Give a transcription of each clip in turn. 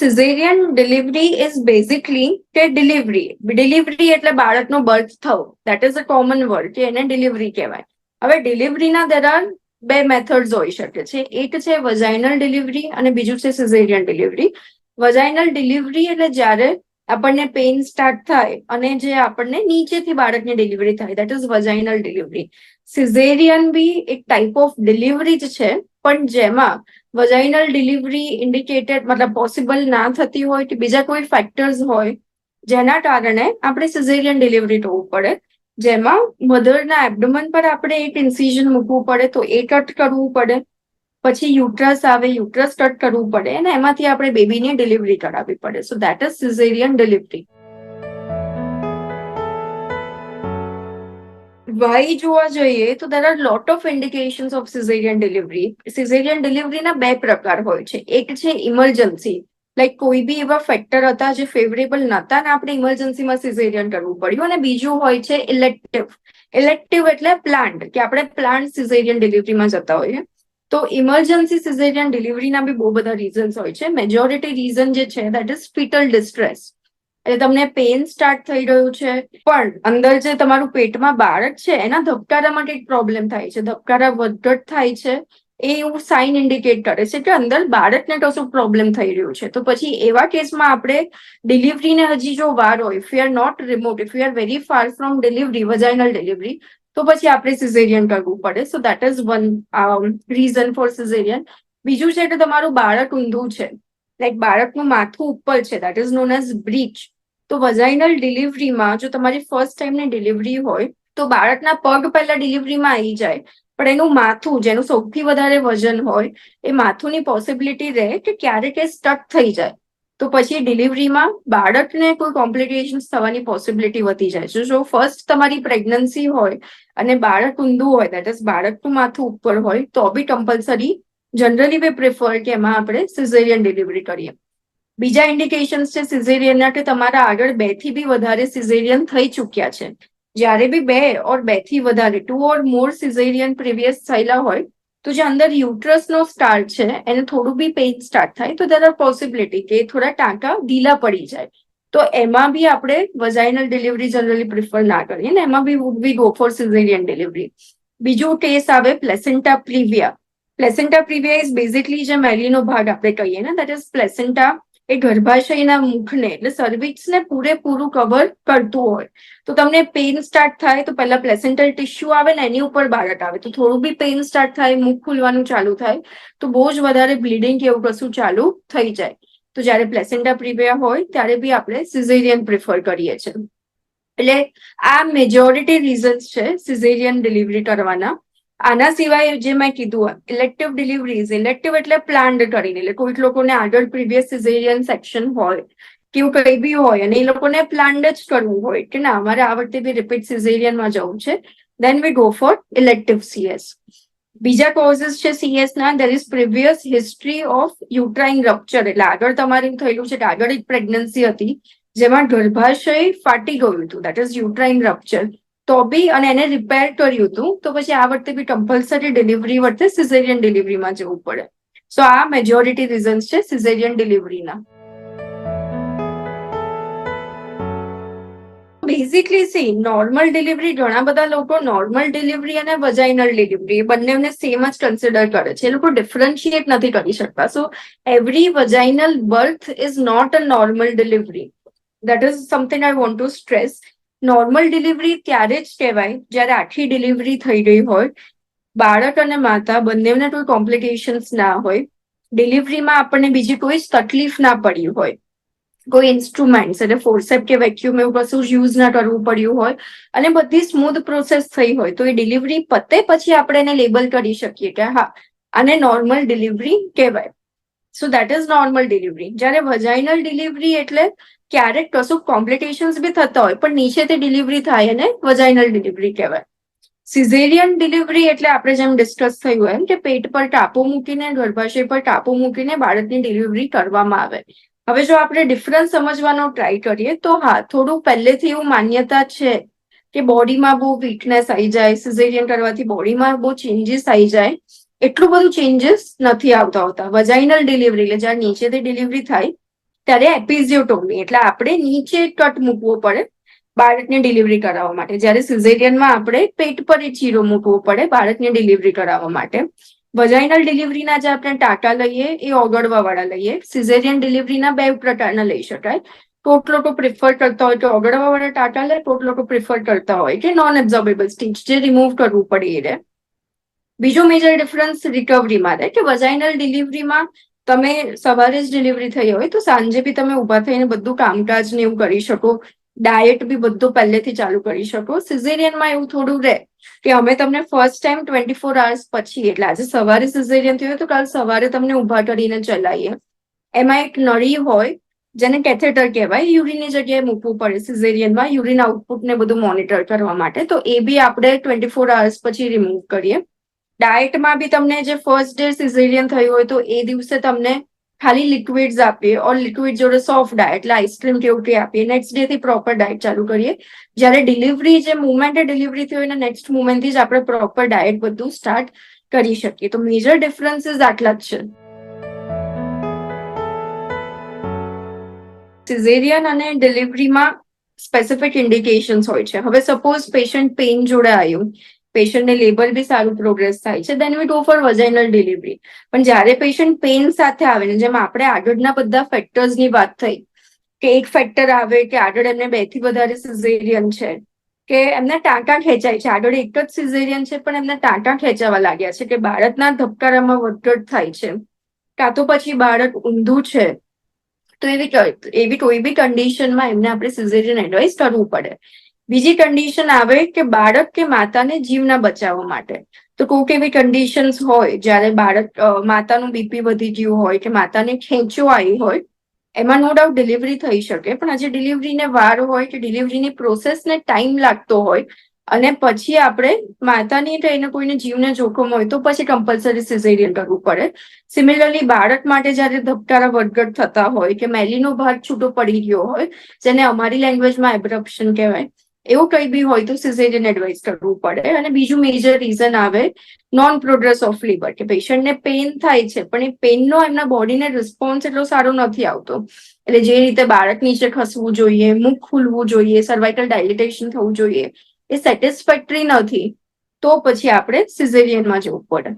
Caesarean delivery is basically કે delivery એટલે બાળકનો બર્થ થવો. That is a common word કે એને ડિલિવરી કહેવાય. હવે ડિલિવરીના દરમિયાન બે મેથડ્સ હોઈ શકે છે. એક છે વજાઇનલ ડિલિવરી અને બીજું છે સિઝેરિયન ડિલિવરી. વજાઇનલ ડિલિવરી એટલે જ્યારે આપણને પેઇન સ્ટાર્ટ થાય અને જે આપણને નીચેથી બાળકની ડિલિવરી થાય, that is vaginal delivery. Caesarean બી એક ટાઈપ ઓફ ડિલિવરી જ છે, પણ જેમાં વજાઇનલ ડિલિવરી ઇન્ડિકેટેડ મતલબ પોસિબલ ના થતી હોય કે બીજા કોઈ ફેક્ટર્સ હોય જેના કારણે આપણે સિઝેરિયન ડિલિવરી થવું પડે, જેમાં મધરના એબડોમન પર આપણે એક ઇન્સિઝન મૂકવું પડે, તો એ કટ કરવું પડે. પછી યુટ્રસ આવે, યુટ્રસ કટ કરવું પડે અને એમાંથી આપણે બેબીની ડિલિવરી કરાવવી પડે. So that is caesarean delivery. Why જોવા જઈએ તો there are lot of indications of cesarean delivery. Caesarean ડિલિવરીના બે પ્રકાર હોય છે. એક છે ઇમરજન્સી, લાઈક કોઈ બી એવા ફેક્ટર હતા જે ફેવરેબલ નહોતા ને આપણે ઇમરજન્સીમાં સિઝેરિયન કરવું પડ્યું. અને બીજું હોય છે ઇલેક્ટિવ. ઇલેક્ટિવ એટલે પ્લાન્ડ, કે આપણે પ્લાન્ડ સિઝેરિયન ડિલિવરીમાં જતા હોઈએ. તો ઇમરજન્સી સિઝેરિયન ડિલિવરીના બી બહુ બધા રીઝન્સ હોય છે. મેજોરિટી રીઝન જે છે દેટ ઇઝ ફીટલ ડિસ્ટ્રેસ. એટલે તમને પેઇન સ્ટાર્ટ થઈ રહ્યું છે, પણ અંદર જે તમારું પેટમાં બાળક છે એના ધબકારામાં કંઈક પ્રોબ્લેમ થાય છે, ધબકારા વધઘટ થાય છે, એ એવું સાઇન ઇન્ડિકેટ કરે છે કે અંદર બાળકને કશું પ્રોબ્લેમ થઈ રહ્યું છે. તો પછી એવા કેસમાં આપણે ડિલિવરીને હજી જો વાર હોય, if you are not remote, if you are very far from delivery, vaginal delivery, તો પછી આપણે સિઝેરિયન કરવું પડે. So that is one reason for caesarean. બીજું છે કે તમારું બાળક ઊંધું છે, લાઈક બાળકનું માથું ઉપર છે, that is known as breach. તો વજાઇનલ ડિલિવરીમાં જો તમારી ફર્સ્ટ ટાઈમની ડિલિવરી હોય તો બાળકના પગ પહેલા ડિલિવરીમાં આવી જાય, પણ એનું માથું જેનું સૌથી વધારે વજન હોય એ માથુંની પોસિબિલિટી રહે કે ક્યારેક એ સ્ટક થઈ જાય. તો પછી ડિલિવરીમાં બાળકને કોઈ કોમ્પ્લિકેશન્સ થવાની પોસિબિલિટી વધી જાય છે. જો ફર્સ્ટ તમારી પ્રેગ્નન્સી હોય અને બાળક ઊંધું હોય, દેટ ઇઝ બાળકનું માથું ઉપર હોય, તો બી કમ્પલસરી જનરલી વે પ્રિફર કે એમાં આપણે સિઝેરિયન ડિલિવરી કરીએ. બીજા ઇન્ડિકેશન્સ છે સિઝેરિયનના કે તમારા આગળ 2 થી બી વધારે સિઝેરિયન થઈ ચૂક્યા છે. જ્યારે બી 2 ઓર 2 થી વધારે 2 ઓર મોર સિઝેરિયન પ્રીવિયસ થયેલા હોય, તો જે અંદર યુટ્રસનો સ્ટાર્ટ છે એને થોડું બી પેઇન સ્ટાર્ટ થાય, તો there are પોસિબિલિટી કે થોડા ટાંકા ઢીલા પડી જાય. તો એમાં બી આપણે વજાઇનલ ડિલિવરી જનરલી પ્રિફર ના કરીએ ને એમાં બી વુડ વી ગો ફોર સિઝેરિયન ડિલિવરી. બીજું કેસ આવે પ્લેસેન્ટા પ્રિવિયા. પ્લેસેન્ટા પ્રિવિયા ઇઝ બેઝિકલી જે મેલીનો ભાગ આપણે કહીએ ને, દેટ ઇઝ પ્લેસેન્ટા એ ગર્ભાશયના મુખને એટલે સર્વિક્સને પૂરેપૂરું કવર કરતું હોય. તો તમને પેઇન સ્ટાર્ટ થાય તો પહેલા પ્લેસેન્ટલ ટિશ્યુ આવે ને એની ઉપર બાળક આવે, તો થોડું બી પેઇન સ્ટાર્ટ થાય, મુખ ખુલવાનું ચાલુ થાય, તો બહુ જ વધારે બ્લીડિંગ કે એવું કશું ચાલુ થઈ જાય. તો જ્યારે પ્લેસેન્ટા પ્રિવિયા હોય ત્યારે બી આપણે સિઝેરિયન પ્રિફર કરીએ છીએ. એટલે આ મેજોરિટી રીઝન્સ છે સિઝેરિયન ડિલિવરી કરવાના. આના સિવાય જે મેં કીધું ઇલેક્ટિવ ડિલિવરીઝ, ઇલેક્ટિવ એટલે પ્લાન્ડ કરીને, એટલે કોઈક લોકોને આગળ પ્રીવિયસ સિઝેરિયન સેક્શન હોય કે એવું કંઈ બી હોય અને એ લોકોને પ્લાન્ડ જ કરવું હોય કે ના અમારે આ વખતે બી રિપીટ સિઝેરિયનમાં જવું છે, then we go for elective CS. બીજા કોઝિસ છે CS ના, there is previous history of uterine rupture, એટલે આગળ તમારે થયેલું છે કે આગળ એક પ્રેગ્નન્સી હતી જેમાં ગર્ભાશય ફાટી ગયું હતું, દેટ ઇઝ યુટ્રાઇન રપ્ચર, તો બી અને એને રિપેર કર્યું હતું, તો પછી આ વખતે બી કમ્પલસરી ડિલિવરી વખતે સિઝેરિયન ડિલિવરીમાં જવું પડે. સો આ મેજોરિટી રીઝન્સ છે સિઝેરિયન ડિલિવરીના. બેઝિકલી સી નોર્મલ ડિલિવરી, ઘણા બધા લોકો નોર્મલ ડિલિવરી અને વજાઇનલ ડિલિવરી બંનેને સેમ જ કન્સિડર કરે છે, એ લોકો ડિફરન્શિએટ નથી કરી શકતા. So every vaginal birth is not a normal delivery. That is something I want to stress. Normal delivery ત્યારે જ કહેવાય જ્યારે આખી ડિલિવરી થઈ ગઈ હોય, બાળક અને માતા બંનેને કોઈ કોમ્પ્લિકેશન્સ ના હોય, ડિલિવરીમાં આપણને બીજી કોઈ જ તકલીફ ના પડી હોય, કોઈ ઇન્સ્ટ્રુમેન્ટ્સ એટલે ફોર્સેપ કે વેક્યુમ એવું કશું જ યુઝ ના કરવું પડ્યું હોય અને બધી સ્મૂથ પ્રોસેસ થઈ હોય, તો એ ડિલિવરી પતે પછી આપણે એને લેબલ કરી શકીએ કે હા આને નોર્મલ ડિલિવરી કહેવાય. સો દેટ ઇઝ નોર્મલ ડિલિવરી. જ્યારે વજાઇનલ ડિલિવરી એટલે ક્યારેક કશું કોમ્પ્લિકેશન્સ બી થતા હોય પણ નીચેથી ડિલિવરી થાય અને વજાઇનલ ડિલિવરી કહેવાય. સિઝેરિયન ડિલિવરી એટલે આપણે જેમ ડિસ્કસ થયું એમ કે પેટ પર ટાપુ મૂકીને, ગર્ભાશય પર ટાપુ મૂકીને બાળકની ડિલિવરી કરવામાં આવે. હવે જો આપણે ડિફરન્સ સમજવાનો ટ્રાય કરીએ તો હા, થોડું પહેલેથી એવું માન્યતા છે કે બોડીમાં બહુ વીકનેસ આવી જાય, સિઝેરિયન કરવાથી બોડીમાં બહુ ચેન્જીસ આવી જાય. એટલું બધું ચેન્જીસ નથી આવતા હોતા. વજાઇનલ ડિલિવરી એટલે જ્યારે નીચેથી ડિલિવરી થાય ત્યારે એપિઝિયોટોમી એટલે આપણે નીચે કટ મૂકવો પડે બાળકને ડિલિવરી કરાવવા માટે. જ્યારે સિઝેરિયનમાં આપણે પેટ પર એ ચીરો મૂકવો પડે બાળકને ડિલિવરી કરાવવા માટે. વજાઇનલ ડિલિવરીના જે આપણે ટાંકા લઈએ એ ઓગળવા વાળા લઈએ. સિઝેરિયન ડિલિવરીના 2 પ્રકારના લઈ શકાય. કોક લોકો પ્રિફર કરતા હોય કે ઓગળવા વાળા ટાંકા લે, કોક લોકો પ્રિફર કરતા હોય કે નોન એબ્ઝોર્બેબલ સ્ટીચ જે રિમૂવ કરવું પડે એ રહે. બીજો મેજર ડિફરન્સ રિકવરીમાં રહે કે વજાઇનલ ડિલિવરીમાં તમે સવારે જ ડિલિવરી થઈ હોય તો સાંજે બી તમે ઊભા થઈને બધું કામકાજ ને એવું કરી શકો, ડાયટ બી બધું પહેલેથી ચાલુ કરી શકો. સિઝેરિયનમાં એવું થોડું રહે કે અમે તમને ફર્સ્ટ ટાઈમ 24 hours પછી, એટલે આજે સવારે સિઝેરિયન થયું હોય તો કાલ સવારે તમને ઊભા કરીને ચલાવીએ. એમાં એક નળી હોય જેને કેથેટર કહેવાય, યુરિનની જગ્યાએ મૂકવું પડે સિઝેરિયનમાં યુરિન આઉટપુટ ને બધું મોનિટર કરવા માટે. તો એ બી આપણે 24 hours પછી રિમૂવ કરીએ. ડાયટમાં બી તમને જે ફર્સ્ટ ડે સિઝેરિયન થયું હોય તો એ દિવસે તમને ખાલી લિક્વિડ્સ આપીએ, ઓર લિક્વિડ જોડે સોફ્ટ ડાયટ એટલે આઈસ્ક્રીમ કેવું કે આપીએ. નેક્સ્ટ ડે થી પ્રોપર ડાયટ ચાલુ કરીએ. જ્યારે ડિલિવરી જે મુવમેન્ટે ડિલિવરી થઈ હોય ને નેક્સ્ટ મુવમેન્ટથી જ આપણે પ્રોપર ડાયટ બધું સ્ટાર્ટ કરી શકીએ. તો મેજર ડિફરન્સીસ આટલા જ છે. સિઝેરિયન અને ડિલિવરીમાં સ્પેસિફિક ઇન્ડિકેશન્સ હોય છે. હવે સપોઝ પેશન્ટ પેઇન જોડે આવ્યું, પેશન્ટને લેબર બી સારું પ્રોગ્રેસ થાય છે, then we go for vaginal delivery. પણ જ્યારે પેશન્ટ પેઇન સાથે આવે ને, જેમ આપણે આગળના બધા ફેક્ટર્સની વાત થઈ કે એક ફેક્ટર આવે કે આગળ એમને 2 થી વધારે સિઝેરિયન છે, કે એમને ટાંકા ખેંચાય છે, આગળ એક જ સિઝેરિયન છે પણ એમને ટાંકા ખેંચાવા લાગ્યા છે, કે બાળકના ધબકારામાં વધઘટ થાય છે, કાં તો પછી બાળક ઊંધું છે, તો એવી કોઈ બી કન્ડિશનમાં એમને આપણે સિઝેરિયન એડવાઇસ કરવું પડે. બીજી કન્ડિશન આવે કે બાળક કે માતાને જીવના બચાવવા માટે. તો કોઈક એવી કન્ડિશન્સ હોય જ્યારે બાળક માતાનું બીપી વધી ગયું હોય કે માતાને ખેંચો આવી હોય, એમાં નો ડાઉટ ડિલિવરી થઈ શકે. પણ આજે ડિલિવરીને વાર હોય કે ડિલિવરીની પ્રોસેસને ટાઈમ લાગતો હોય અને પછી આપણે માતાની કે એને કોઈને જીવને જોખમ હોય તો પછી કમ્પલસરી સિઝેરિયન કરવું પડે. સિમિલરલી બાળક માટે જ્યારે ધબકારા વધઘટ થતા હોય કે મેલીનો ભાગ છૂટો પડી ગયો હોય, જેને અમારી લેંગ્વેજમાં એબ્રપ્શન કહેવાય, એવું કંઈ બી હોય તો સિઝેરિયન એડવાઇસ કરવું પડે. અને બીજું મેજર રીઝન આવે નોન પ્રોગ્રેસ ઓફ લીવર, કે પેશન્ટને પેઇન થાય છે પણ એ પેઇનનો એમના બોડીને રિસ્પોન્સ એટલો સારો નથી આવતો. એટલે જે રીતે બાળક નીચે ખસવું જોઈએ, મુખ ખુલવું જોઈએ, સર્વાઇકલ ડાયલિટેશન થવું જોઈએ, એ સેટિસ્ફેક્ટરી નથી, તો પછી આપણે સિઝેરિયનમાં જવું પડે.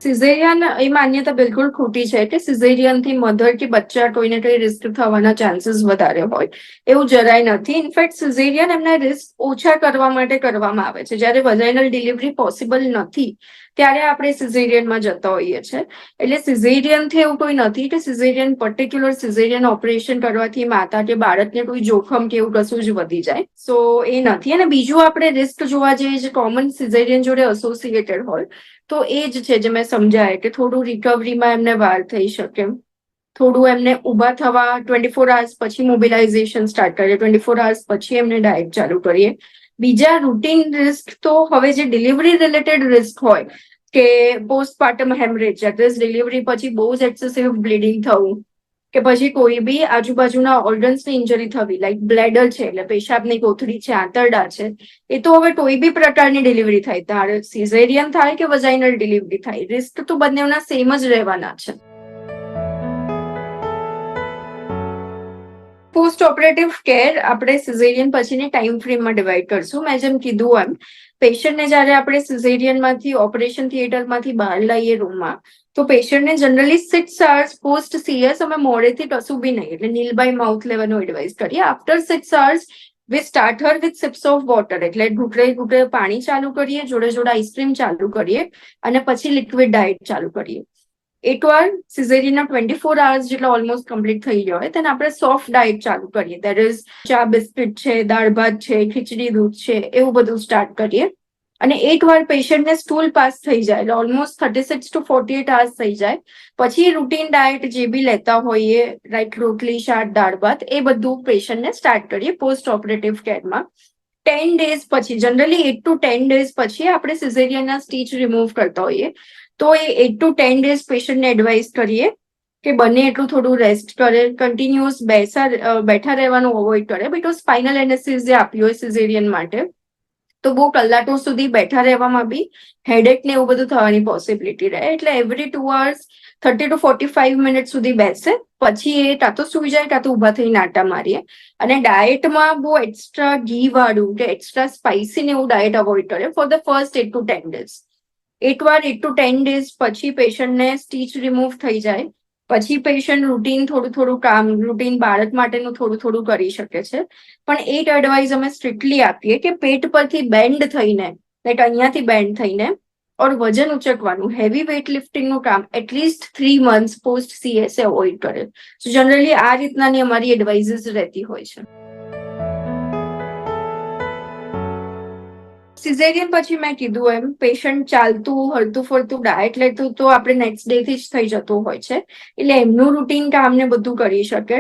સિઝેરિયન એ માન્યતા બિલકુલ ખોટી છે કે સિઝેરિયનથી મધર કે બચ્ચા કોઈને કઈ રિસ્ક થવાના ચાન્સીસ વધારે હોય. એવું જરાય નથી. ઇનફેક્ટ સિઝેરિયન એમના રિસ્ક ઓછા કરવા માટે કરવામાં આવે છે. જ્યારે વજાઇનલ ડિલિવરી પોસિબલ નથી ત્યારે આપણે સિઝેરિયનમાં જતા હોઈએ છીએ. એટલે સિઝેરિયનથી એવું કોઈ નથી કે સિઝેરિયન પર્ટિક્યુલર સિઝેરિયન ઓપરેશન કરવાથી માતા કે બાળકને કોઈ જોખમ કે એવું કશું જ વધી જાય. સો એ નથી. અને બીજું આપણે રિસ્ક જોવા જઈએ જે કોમન સિઝેરિયન જોડે એસોસિએટેડ હોય તો એ જ છે જે મેં સમજાય કે થોડું રિકવરીમાં એમને વાર થઈ શકે, થોડું એમને ઊભા થવા 24 hours પછી મોબિલાઇઝેશન સ્ટાર્ટ કરીએ, 24 hours પછી એમને ડાયટ ચાલુ કરીએ. બીજા રૂટીન રિસ્ક તો હવે જે ડિલિવરી રિલેટેડ રિસ્ક હોય કે પોસ્ટપાર્ટમ હેમરેજ, ડિલિવરી પછી બહુ જ એક્સેસિવ બ્લીડિંગ થવું, કે પછી કોઈ બી આજુબાજુના ઓર્ગન્સની ઇન્જરી થવી, લાઈક બ્લેડર છે એટલે પેશાબની કોથળી છે, આંતરડા છે, એ તો હવે કોઈ બી પ્રકારની ડિલિવરી થાય, તારે સિઝેરિયન થાય કે વજાઇનલ ડિલિવરી થાય, રિસ્ક તો બંનેના સેમ જ રહેવાના છે. પોસ્ટ ઓપરેટિવ કેર આપણે સિઝેરિયન પછીની ટાઈમ ફ્રેમમાં ડિવાઈડ કરશું. મેં જેમ કીધું એમ, પેશન્ટને જ્યારે આપણે સિઝેરિયનમાંથી ઓપરેશન થિયેટરમાંથી બહાર લાવીએ રૂમમાં, તો પેશન્ટને જનરલી 6 hours પોસ્ટ CS અમે મોડેથી કશું બી નહીં એટલે નીલ બાય માઉથ લેવાનું એડવાઇસ કરીએ. After 6 hours we start her with sips of water, એટલે ઘૂંટડે પાણી ચાલુ કરીએ, જોડે જોડે આઈસ્ક્રીમ ચાલુ કરીએ અને પછી લિક્વિડ ડાયટ ચાલુ કરીએ. એકવાર સિઝેરિયનના 24 hours જેટલા ઓલમોસ્ટ કમ્પ્લીટ થઈ ગયો હોય તેને આપણે સોફ્ટ ડાયટ ચાલુ કરીએ. દેટ ઇઝ ચા બિસ્કિટ છે, દાળ ભાત છે, ખીચડી દૂધ છે, એવું બધું સ્ટાર્ટ કરીએ. અને એકવાર પેશન્ટને સ્ટૂલ પાસ થઈ જાય એટલે ઓલમોસ્ટ 36 to 48 hours થઈ જાય પછી રૂટીન ડાયટ જે બી લેતા હોઈએ, લાઈક રોટલી, શાક, દાળ ભાત, એ બધું પેશન્ટને સ્ટાર્ટ કરીએ પોસ્ટ ઓપરેટિવ કેરમાં. 10 days પછી, જનરલી 8 to 10 days પછી આપણે સિઝેરિયનના સ્ટીચ રિમૂવ કરતા હોઈએ. તો એ 8 to 10 days પેશન્ટને એડવાઇસ કરીએ કે બને એટલું થોડું રેસ્ટ કરે, કન્ટિન્યુઅસ બેઠા રહેવાનું અવોઇડ કરે, બીકોઝ સ્પાઇનલ એનેસ્થેસિયા આપ્યું હોય સિઝેરિયન માટે તો બહુ કલાકો સુધી બેઠા રહેવામાં બી હેડેક ને એવું બધું થવાની પોસિબિલિટી રહે. એટલે એવરી 2 hours 30 to 45 મિનિટ સુધી બેસે, પછી એ કાં તો સુઈ જાય કાં તો ઊભા થઈને આટા મારીએ. અને ડાયટમાં બહુ એક્સ્ટ્રા ઘી વાળું કે એક્સ્ટ્રા સ્પાઇસી ને એવું ડાયટ અવોઇડ કરે for the first 8 to 10 days. એકવાર 8 to 10 days પછી પેશન્ટને સ્ટીચ રિમૂવ થઈ જાય પછી પેશન્ટ રૂટીન થોડું કામ રૂટીન બાળક માટેનું થોડું કરી શકે છે. પણ એક એડવાઇસ અમે સ્ટ્રિક્ટલી આપીએ કે પેટ પરથી બેન્ડ થઈને લાઈક અહીંયાથી બેન્ડ થઈને ઓર વજન ઉચકવાનું હેવી વેઇટ લિફ્ટિંગનું કામ એટલીસ્ટ 3 months પોસ્ટ સીએસએ અવોઇડ કરે. સો જનરલી આ રીતનાની અમારી એડવાઇઝીસ રહેતી હોય છે. સિઝેરિયન પછી મેં કીધું એમ પેશન્ટ ચાલતું હરતું ફરતું ડાયટ લેતું તો આપણે નેક્સ્ટ ડે થી જ થઈ જતું હોય છે, એટલે એમનું રૂટીન કામ ને બધું કરી શકે.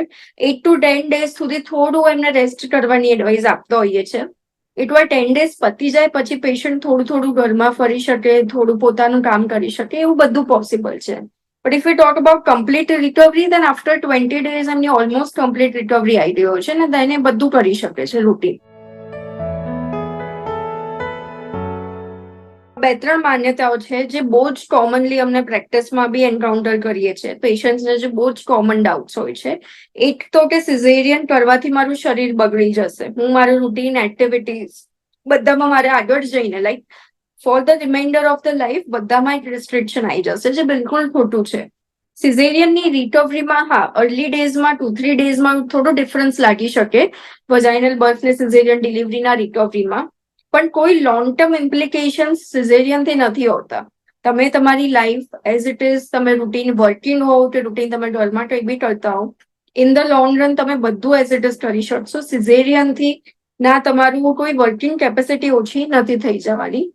8 to 10 days સુધી થોડું એમને રેસ્ટ કરવાની એડવાઇસ આપતો હોઈએ છે. એકવાર 10 days પતી જાય પછી પેશન્ટ થોડું ઘરમાં ફરી શકે, થોડું પોતાનું કામ કરી શકે, એવું બધું પોસિબલ છે. But if you talk about complete recovery then after 20 days એમની ઓલમોસ્ટ કમ્પ્લીટ રિકવરી આવી ગયો છે ને તેને બધું કરી શકે છે રૂટીન. 2-3 માન્યતાઓ છે જે બહુ જ કોમનલી અમને પ્રેક્ટિસમાં બી એન્કાઉન્ટર કરીએ છીએ. પેશન્ટ્સને જે બહુ જ કોમન ડાઉટ્સ હોય છે. એક તો કે સિઝેરિયન કરવાથી મારું શરીર બગડી જશે, હું મારું રૂટીન એક્ટિવિટીઝ બધામાં મારે આગળ જઈને like for the reminder of the life બધામાં એક રિસ્ટ્રિક્શન આવી જશે, જે બિલકુલ ખોટું છે. સિઝેરિયનની રિકવરીમાં હા અર્લી ડેઝમાં 2-3 daysમાં થોડો ડિફરન્સ લાગી શકે વજાઇનલ બર્થ ને સિઝેરિયન ડિલિવરીના રિકવરીમાં, પણ કોઈ લોંગ ટર્મ ઇમ્પ્લિકેશન્સ સિઝેરિયનથી નથી હોતા. તમે તમારી લાઈફ એઝ ઇટ ઇઝ તમે રૂટીન વર્કિંગ હોવ કે રૂટીન તમે ઘરમાં કંઈ બી કરતા હો, ઇન ધ લોંગ રન તમે બધું એઝ ઇટ ઇઝ કરી શકશો. સિઝેરિયનથી ના તમારું કોઈ વર્કિંગ કેપેસિટી ઓછી નથી થઈ જવાની.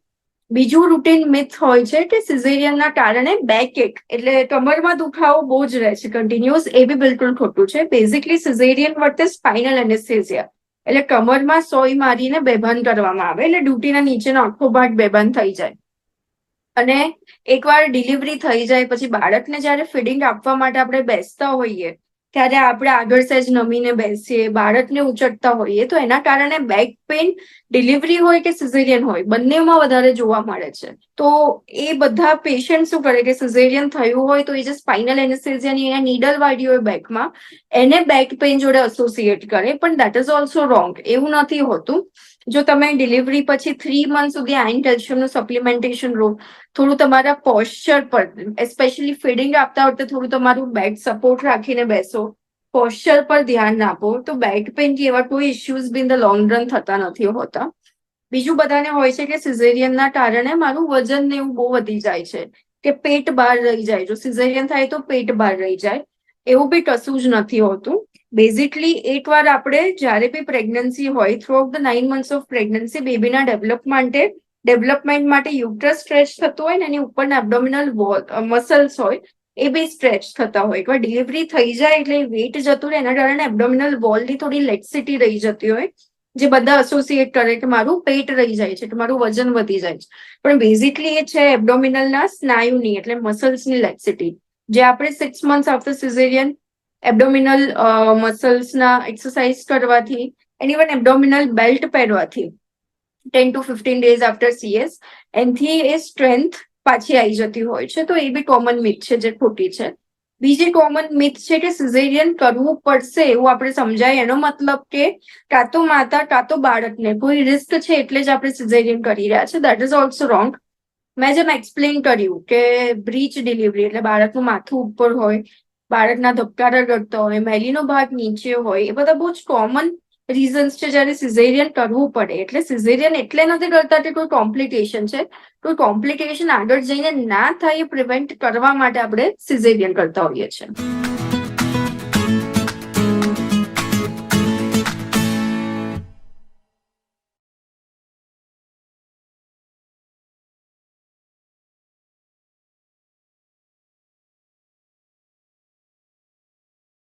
બીજું રૂટીન મિથ હોય છે કે સિઝેરિયનના કારણે બેક એક એટલે કમરમાં દુખાવો બહુ જ રહે છે કન્ટિન્યુઅસ, એ બી બિલકુલ ખોટું છે. બેઝિકલી સિઝેરિયન વર્તે સ્પાઇનલ એનેસ્થેસિયા એટલે કમરમાં સોય મારીને બેભાન કરવામાં આવે એટલે ડ્યુટીના નીચેનો આખો ભાગ બેભાન થઈ જાય. અને એકવાર ડિલિવરી થઈ જાય પછી બાળકને જ્યારે ફીડિંગ આપવા માટે આપણે બેસતા હોઈએ ત્યારે આપણે આગળ સહેજ નમીને બેસીએ, બાળકને ઉચકતા હોઈએ તો એના કારણે બેક પેઇન ડિલિવરી હોય કે સિઝેરિયન હોય બંનેમાં વધારે જોવા મળે છે. તો એ બધા પેશન્ટ શું કરે કે સિઝેરિયન થયું હોય તો એ જે સ્પાઇનલ એનેસ્થેસિયાની એને નીડલ વાળી હોય બેકમાં એને બેક પેઇન જોડે એસોસિએટ કરે, પણ દેટ ઇઝ ઓલ્સો રોંગ. એવું નથી હોતું. જો તમે ડિલિવરી પછી 3 months સુધી આયર્ન કેલ્શિયમનું સપ્લિમેન્ટેશન લો, થોડું તમારા પોસ્ચર પર એસ્પેશિયલી ફીડિંગ આપતા વખતે થોડું તમારું બેક સપોર્ટ રાખીને બેસો, પોસ્ચર પર ધ્યાન આપો તો બેક પેઇન કે એવા કોઈ issues B in the long run થતા નથી હોતા. બીજું બધાને હોય છે કે સિઝેરિયનના કારણે મારું વજન ને એવું બહુ વધી જાય છે કે પેટ બહાર રહી જાય, જો સિઝેરિયન થાય તો પેટ બહાર રહી જાય, એવું બી કશું જ નથી હોતું. બેઝિકલી એકવાર આપણે જ્યારે બી પ્રેગ્નન્સી હોય throughout the 9 months of pregnancy બેબીના ડેવલપમેન્ટ માટે યુટ્રસ સ્ટ્રેચ થતું હોય ને એની ઉપરના એબ્ડોમિનલ મસલ્સ હોય એ બી સ્ટ્રેચ થતા હોય. એકવાર ડિલિવરી થઈ જાય એટલે વેઇટ જતું રહે એના કારણે એબ્ડોમિનલ વોલની થોડી લેક્સિટી રહી જતી હોય જે બધા એસોસિએટ કરે કે મારું પેટ રહી જાય છે કે મારું વજન વધી જાય છે, પણ બેઝિકલી એ છે એબ્ડોમિનલના સ્નાયુની એટલે મસલ્સની લેક્સિટી જે આપણે 6 months આફ્ટર સિઝેરિયન એબ્ડોમિનલ મસલ્સના એક્સરસાઇઝ કરવાથી એન્ડ ઇવન એબ્ડોમિનલ બેલ્ટ પહેરવાથી 10 to 15 days આફ્ટર સીએસ એનથી એ સ્ટ્રેન્થ પાછી આવી જતી હોય છે. તો એ બી કોમન મિથ છે જે ખોટી છે. બીજી કોમન મિથ છે કે સિઝેરિયન કરવું પડશે એવું આપણે સમજાય એનો મતલબ કે કાં તો માતા કાં તો બાળકને કોઈ રિસ્ક છે એટલે જ આપણે સિઝેરિયન કરી રહ્યા છે. That is also wrong. મેં જેમ એક્સપ્લેન કર્યું કે બ્રીચ ડિલિવરી એટલે બાળકનું માથું ઉપર હોય, બાળકના ધબકારા કરતા હોય, મેલીનો ભાગ નીચે હોય, એ બધા બહુ જ કોમન રીઝન્સ છે જ્યારે સિઝેરિયન કરવું પડે. એટલે સિઝેરિયન એટલે નથી કરતા કે કોઈ કોમ્પ્લિકેશન છે, કોઈ કોમ્પ્લિકેશન આગળ જઈને ના થાય એ પ્રિવેન્ટ કરવા માટે આપણે સિઝેરિયન કરતા હોઈએ છીએ.